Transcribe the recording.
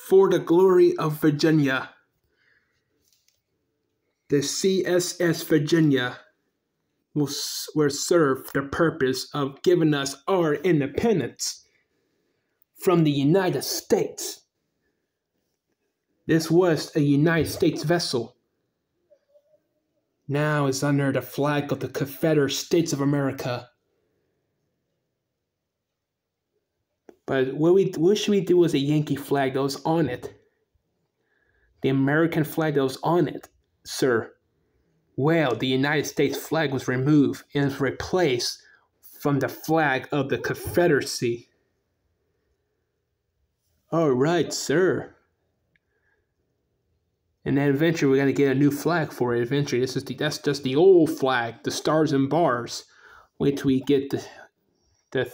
For the glory of Virginia. The CSS Virginia will serve the purpose of giving us our independence from the United States. This was a United States vessel. Now it's under the flag of the Confederate States of America. But what should we do with a Yankee flag that was on it? The American flag that was on it, sir. Well, the United States flag was removed and is replaced from the flag of the Confederacy. All right, sir. And then eventually we're gonna get a new flag for it. Eventually, that's just the old flag, the stars and bars. Wait till we get the